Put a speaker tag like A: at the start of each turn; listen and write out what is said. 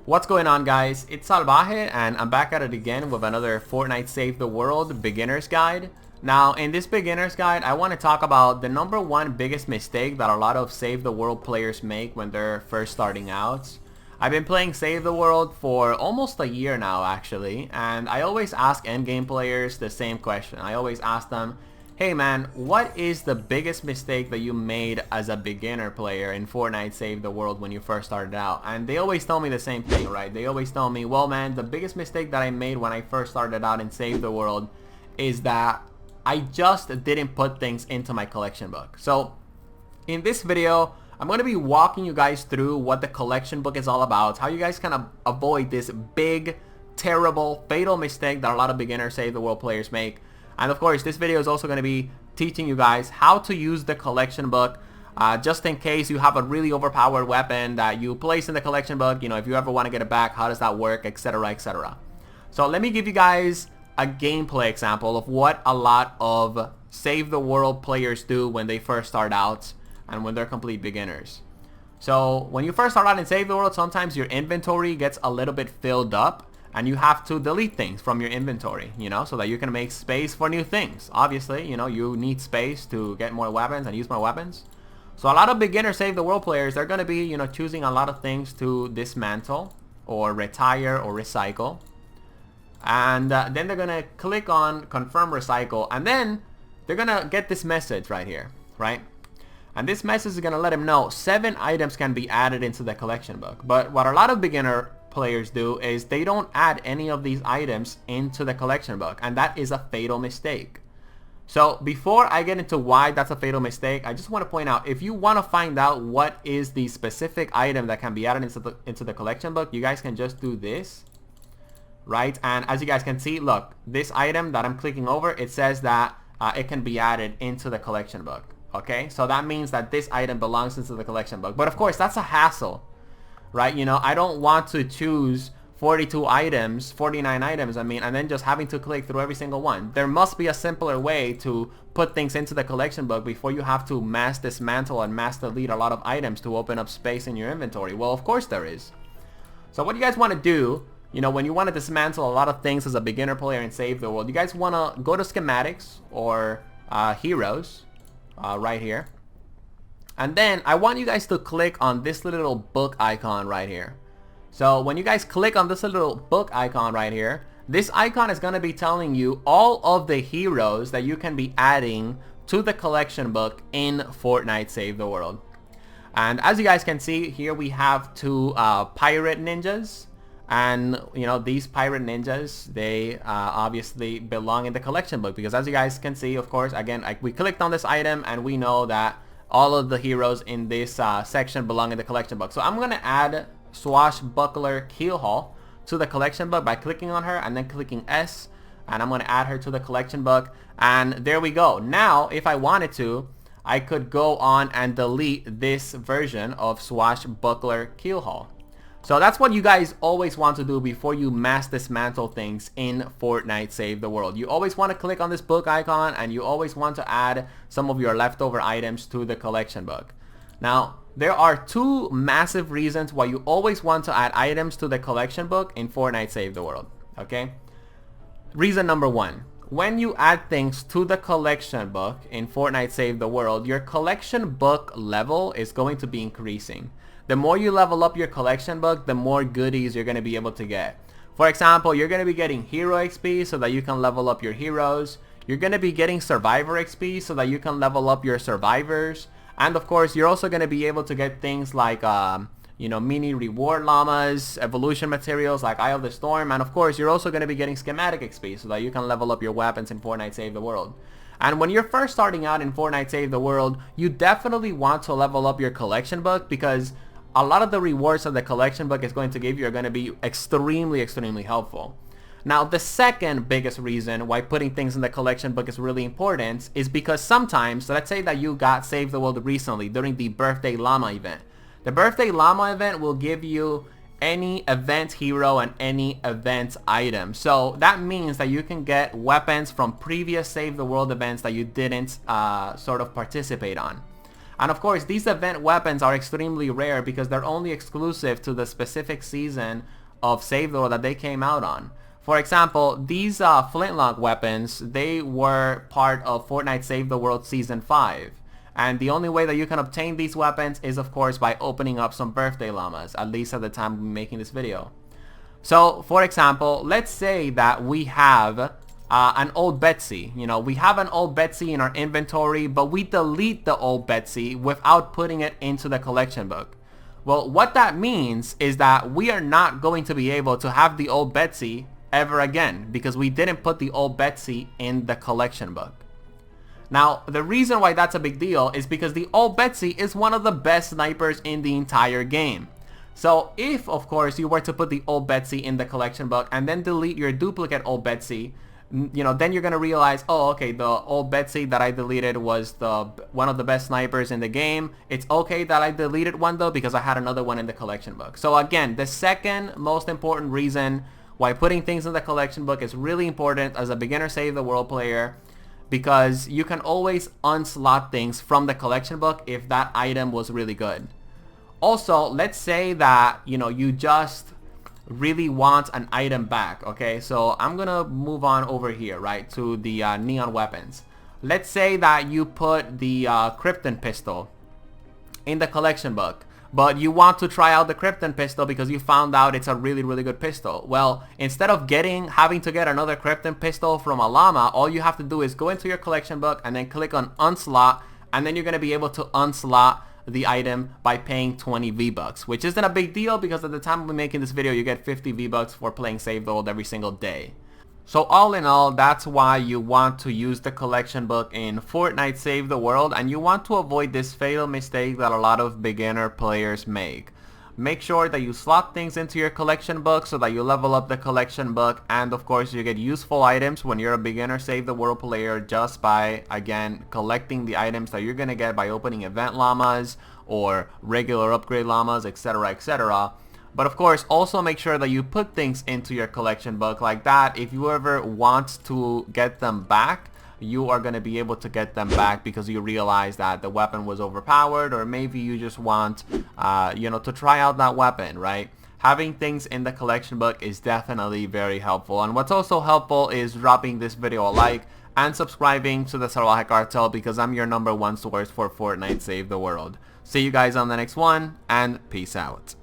A: What's going on, guys? It's Salvaje and I'm back at it again with another Fortnite Save the World beginner's guide. Now in this beginner's guide I want to talk about the #1 biggest mistake that a lot of Save the World players make when they're first starting out. I've been playing Save the World for almost a year now actually, and I always ask endgame players the same question. I always ask them, hey man, what is the biggest mistake that you made as a beginner player in Fortnite Save the World when you first started out? And they always tell me the same thing, right? They always tell me, well man, the biggest mistake that I made when I first started out in Save the World is that I just didn't put things into my collection book. So in this video, I'm going to be walking you guys through what the collection book is all about, how you guys can avoid this big, terrible, fatal mistake that a lot of beginner Save the World players make. And of course, this video is also going to be teaching you guys how to use the collection book just in case you have a really overpowered weapon that you place in the collection book. You know, if you ever want to get it back, how does that work, etc, etc. So let me give you guys a gameplay example of what a lot of Save the World players do when they first start out and when they're complete beginners. So when you first start out in Save the World, sometimes your inventory gets a little bit filled up and you have to delete things from your inventory, you know, so that you can make space for new things. Obviously, you know, you need space to get more weapons and use more weapons. So a lot of beginner Save the World players, they're going to be, you know, choosing a lot of things to dismantle or retire or recycle. And then they're going to click on confirm recycle, and then they're going to get this message right here, right? And this message is going to let them know 7 items can be added into the collection book. But what a lot of beginner players do is they don't add any of these items into the collection book, and that is a fatal mistake. So before I get into why that's a fatal mistake, I just want to point out, if you want to find out what is the specific item that can be added into the collection book, you guys can just do this, right? And as you guys can see, look, this item that I'm clicking over, it says that it can be added into the collection book. Okay, so that means that this item belongs into the collection book. But of course, that's a hassle, right? You know, I don't want to choose 42 items, 49 items, I mean, and then just having to click through every single one. There must be a simpler way to put things into the collection book before you have to mass dismantle and mass delete a lot of items to open up space in your inventory. Well, of course there is. So what you guys want to do, you know, when you want to dismantle a lot of things as a beginner player in Save the World, you guys want to go to schematics or heroes right here. And then I want you guys to click on this little book icon right here. So when you guys click on this little book icon right here, this icon is going to be telling you all of the heroes that you can be adding to the collection book in Fortnite Save the World. And as you guys can see here, we have 2 pirate ninjas. And you know, these pirate ninjas, they obviously belong in the collection book, because as you guys can see, of course, again, we clicked on this item and we know that all of the heroes in this section belong in the collection book. So I'm going to add Swashbuckler Keelhaul to the collection book by clicking on her and then clicking S, and I'm going to add her to the collection book, and there we go. Now if I wanted to, I could go on and delete this version of Swashbuckler Keelhaul. So that's what you guys always want to do before you mass dismantle things in Fortnite Save the World. You always want to click on this book icon, and you always want to add some of your leftover items to the collection book. Now, there are 2 massive reasons why you always want to add items to the collection book in Fortnite Save the World, okay? Reason number 1. When you add things to the collection book in Fortnite Save the World, your collection book level is going to be increasing. The more you level up your collection book, the more goodies you're going to be able to get. For example, you're going to be getting hero XP so that you can level up your heroes. You're going to be getting survivor XP so that you can level up your survivors. And of course, you're also going to be able to get things like, you know, mini reward llamas, evolution materials like Eye of the Storm. And of course, you're also going to be getting schematic XP so that you can level up your weapons in Fortnite Save the World. And when you're first starting out in Fortnite Save the World, you definitely want to level up your collection book, because a lot of the rewards that the collection book is going to give you are going to be extremely, extremely helpful. Now, the second biggest reason why putting things in the collection book is really important is because sometimes, let's say that you got Save the World recently during the Birthday Llama event. The Birthday Llama event will give you any event hero and any event item. So that means that you can get weapons from previous Save the World events that you didn't sort of participate on. And of course, these event weapons are extremely rare because they're only exclusive to the specific season of Save the World that they came out on. For example, these flintlock weapons, they were part of Fortnite Save the World Season 5. And the only way that you can obtain these weapons is, of course, by opening up some birthday llamas, at least at the time of making this video. So, for example, let's say that we have an old Betsy. You know, we have an old Betsy in our inventory, but we delete the old Betsy without putting it into the collection book. Well, what that means is that we are not going to be able to have the old Betsy ever again because we didn't put the old Betsy in the collection book. Now, the reason why that's a big deal is because the old Betsy is one of the best snipers in the entire game. So if, of course, you were to put the old Betsy in the collection book and then delete your duplicate old Betsy, you know, then you're going to realize, oh, okay, the old Betsy that I deleted was one of the best snipers in the game. It's okay that I deleted one, though, because I had another one in the collection book. So again, the second most important reason why putting things in the collection book is really important as a beginner Save the World player, because you can always unslot things from the collection book if that item was really good. Also, let's say that, you know, you just really want an item back, okay? So I'm gonna move on over here, right, to the neon weapons. Let's say that you put the Krypton pistol in the collection book, but you want to try out the Krypton pistol because you found out it's a really, really good pistol. Well, instead of having to get another Krypton pistol from a llama, all you have to do is go into your collection book and then click on unslot, and then you're going to be able to unslot the item by paying 20 V-Bucks, which isn't a big deal because at the time of making this video, you get 50 V-Bucks for playing Save the World every single day. So all in all, that's why you want to use the collection book in Fortnite Save the World, and you want to avoid this fatal mistake that a lot of beginner players make. Make sure that you slot things into your collection book so that you level up the collection book, and of course you get useful items when you're a beginner Save the World player just by, again, collecting the items that you're going to get by opening event llamas or regular upgrade llamas, etc, etc. But of course, also make sure that you put things into your collection book like that. If you ever want to get them back, you are going to be able to get them back because you realize that the weapon was overpowered, or maybe you just want, you know, to try out that weapon, right? Having things in the collection book is definitely very helpful. And what's also helpful is dropping this video a like and subscribing to the Salvaje Cartel because I'm your #1 source for Fortnite Save the World. See you guys on the next one, and peace out.